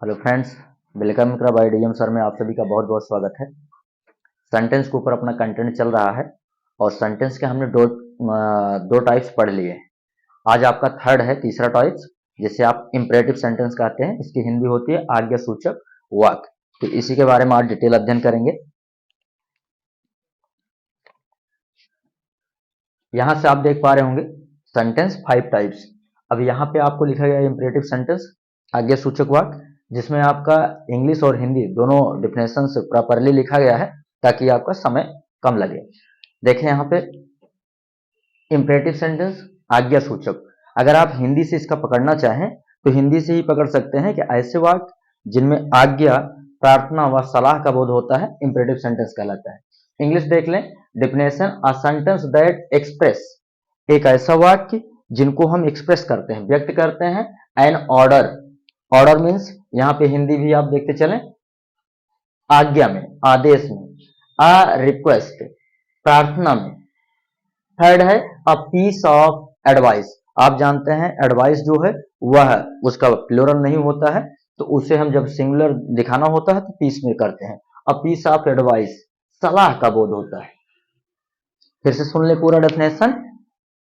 Hello friends, welcome मित्रा bye DM sir में आप सभी का बहुत बहुत स्वागत है। सेंटेंस के ऊपर अपना कंटेंट चल रहा है और सेंटेंस के हमने दो टाइप्स पढ़ लिए। आज आपका थर्ड है, तीसरा टाइप्स, जिसे आप इंपरेटिव सेंटेंस कहते हैं। इसकी हिंदी होती है आज्ञा सूचक वाक्य। तो इसी के बारे में आज डिटेल अध्ययन करेंगे। यहां से आप देख पा रहे होंगे सेंटेंस 5 टाइप्स। अब यहाँ पे आपको लिखा गया इंपरेटिव सेंटेंस आज्ञा सूचक वाक्य, जिसमें आपका इंग्लिश और हिंदी दोनों डिफिनेशन प्रॉपरली लिखा गया है ताकि आपका समय कम लगे। देखें यहाँ पे इंपरेटिव सेंटेंस आज्ञा सूचक। अगर आप हिंदी से इसका पकड़ना चाहें तो हिंदी से ही पकड़ सकते हैं कि ऐसे वाक्य जिनमें आज्ञा, प्रार्थना व सलाह का बोध होता है इंपरेटिव सेंटेंस कहलाता है। इंग्लिश देख लें, definition a sentence that express, एक ऐसा वाक्य जिनको हम एक्सप्रेस करते हैं, व्यक्त करते हैं एन ऑर्डर। ऑर्डर मीन्स यहाँ पे हिंदी भी आप देखते चलें, आज्ञा में, आदेश में, अ रिक्वेस्ट, प्रार्थना में। थर्ड है अ पीस ऑफ एडवाइस। आप जानते हैं एडवाइस जो है वह उसका प्लूरल नहीं होता है, तो उसे हम जब सिंगुलर दिखाना होता है तो पीस में करते हैं। अ पीस ऑफ एडवाइस, सलाह का बोध होता है। फिर से सुन ले पूरा definition.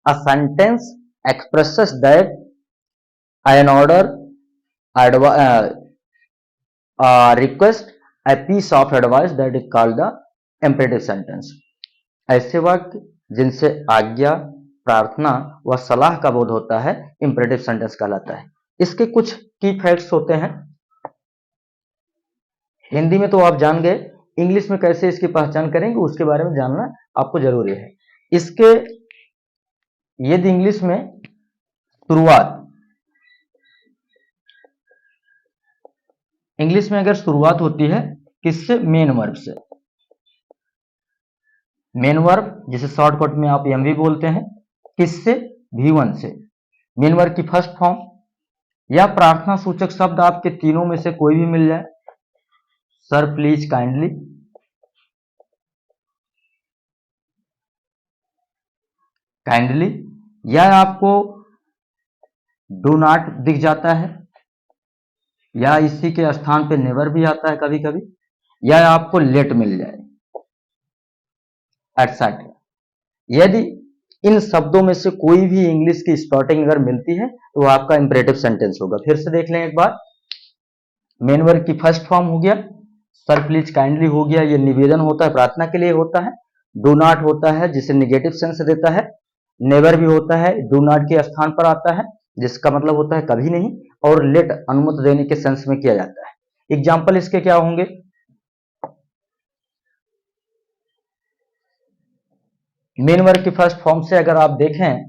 A sentence expresses that an order, request, a piece of advice that is called the imperative sentence। ऐसे वाक्य जिनसे आज्ञा, प्रार्थना व सलाह का बोध होता है इंपरेटिव सेंटेंस कहलाता है। इसके कुछ की फैक्ट्स होते हैं। हिंदी में तो आप जान गए, इंग्लिश में कैसे इसकी पहचान करेंगे उसके बारे में जानना आपको जरूरी है। इसके यदि इंग्लिश में अगर शुरुआत होती है किससे? मेन वर्ब से। मेन वर्ब जिसे शॉर्टकट में आप एम भी बोलते हैं, किससे? V1 से। मेन वर्ब की फर्स्ट फॉर्म या प्रार्थना सूचक शब्द आपके तीनों में से कोई भी मिल जाए, सर प्लीज, काइंडली, काइंडली, या आपको डू नॉट दिख जाता है, या इसी के स्थान पे नेवर भी आता है कभी कभी, या आपको लेट मिल जाए, एटसेट्रा। यदि इन शब्दों में से कोई भी इंग्लिश की स्टार्टिंग अगर मिलती है तो वो आपका इंपरेटिव सेंटेंस होगा। फिर से देख लें एक बार। मेन वर्ब की फर्स्ट फॉर्म हो गया, सर प्लीज, काइंडली हो गया, ये निवेदन होता है, प्रार्थना के लिए होता है। डू नॉट होता है जिसे नेगेटिव सेंस देता है। नेवर भी होता है, डू नॉट के स्थान पर आता है जिसका मतलब होता है कभी नहीं। और लेट अनुमति देने के सेंस में किया जाता है। एग्जाम्पल इसके क्या होंगे? मेन वर्ब की फर्स्ट फॉर्म से अगर आप देखें,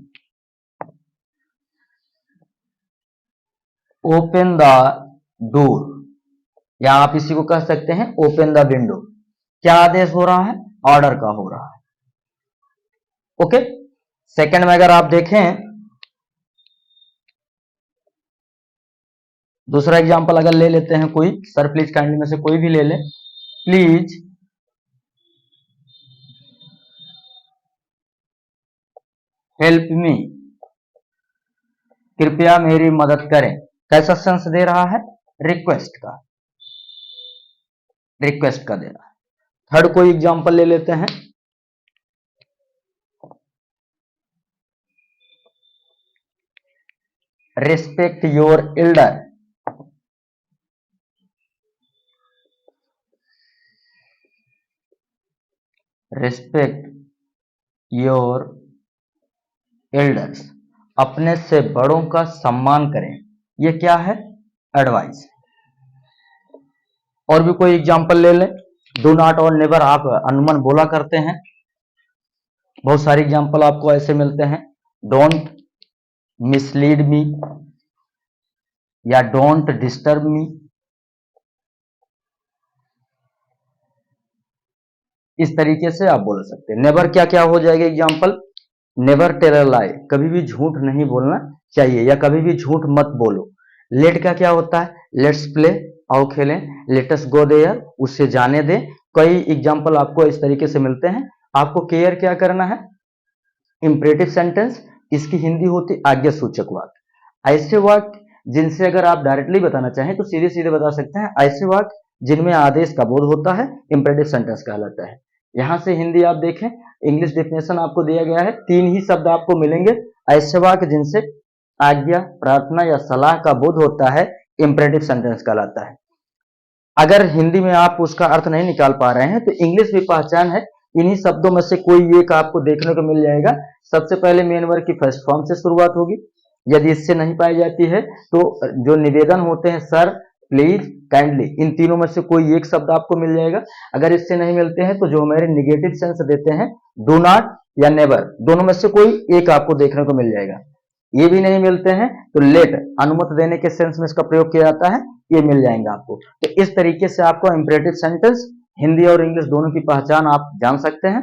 ओपन द डोर, या आप इसी को कह सकते हैं ओपन द विंडो। क्या आदेश हो रहा है? ऑर्डर का हो रहा है। ओके। सेकंड में अगर आप देखें, दूसरा एग्जांपल अगर ले लेते हैं कोई, सर प्लीज काइंडली में से कोई भी ले लें। प्लीज हेल्प मी, कृपया मेरी मदद करें। कैसा सेंस दे रहा है? रिक्वेस्ट का, रिक्वेस्ट का दे रहा है। थर्ड कोई एग्जांपल ले लेते हैं। Respect your Elder, respect your elders, अपने से बड़ों का सम्मान करें। यह क्या है? एडवाइस। और भी कोई एग्जांपल ले लें। डू नॉट और नेवर आप अनुमान बोला करते हैं, बहुत सारे एग्जांपल आपको ऐसे मिलते हैं। डोंट मिसलीड मी, या डोंट डिस्टर्ब मी। इस तरीके से आप बोल सकते हैं। नेवर क्या क्या हो जाएगा एग्जांपल? नेवर टेल अ लाई, कभी भी झूठ नहीं बोलना चाहिए, या कभी भी झूठ मत बोलो। लेट का क्या होता है? लेट्स प्ले, आओ खेलें। लेटस गो देयर, उससे जाने दें। कई एग्जांपल आपको इस तरीके से मिलते हैं। आपको केयर क्या करना है? इंपरेटिव सेंटेंस, इसकी हिंदी होती आज्ञा सूचक वाक्य। ऐसे वाक्य जिनसे अगर आप डायरेक्टली बताना चाहें तो सीधे सीधे बता सकते हैं, ऐसे वाक्य जिनमें आदेश का बोध होता है इंपरेटिव सेंटेंस कहलाता है। यहां से हिंदी आप देखें, इंग्लिश डेफिनेशन आपको दिया गया है, 3 ही शब्द आपको मिलेंगे। ऐसे वाक्य जिनसे आज्ञा, प्रार्थना या सलाह का बोध होता है इंपरेटिव सेंटेंस कहलाता है। अगर हिंदी में आप उसका अर्थ नहीं निकाल पा रहे हैं तो इंग्लिश भी पहचान है, इन्हीं शब्दों में से कोई एक आपको देखने को मिल जाएगा। सबसे पहले मेन वर्ब की फर्स्ट फॉर्म से शुरुआत होगी, यदि इससे नहीं पाई जाती है तो जो निवेदन होते हैं सर, प्लीज, काइंडली, इन तीनों में से कोई एक शब्द आपको मिल जाएगा। अगर इससे नहीं मिलते हैं तो जो हमारे निगेटिव सेंस देते हैं, डू नॉट या नेवर, दोनों में से कोई एक आपको देखने को मिल जाएगा। ये भी नहीं मिलते हैं तो लेट, अनुमति देने के सेंस में इसका प्रयोग किया जाता है, ये मिल जाएंगे आपको। तो इस तरीके से आपको इंपरेटिव सेंटेंस हिंदी और इंग्लिश दोनों की पहचान आप जान सकते हैं।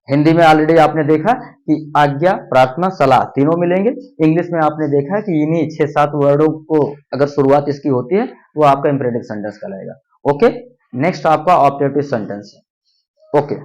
हिंदी में ऑलरेडी आपने देखा कि आज्ञा, प्रार्थना, सलाह तीनों मिलेंगे। इंग्लिश में आपने देखा कि इन्हीं 6-7 वर्डों को अगर शुरुआत इसकी होती है वो आपका इंपरेटिव सेंटेंस कहलाएगा। ओके, नेक्स्ट आपका ऑब्जेक्टिव सेंटेंस है। ओके।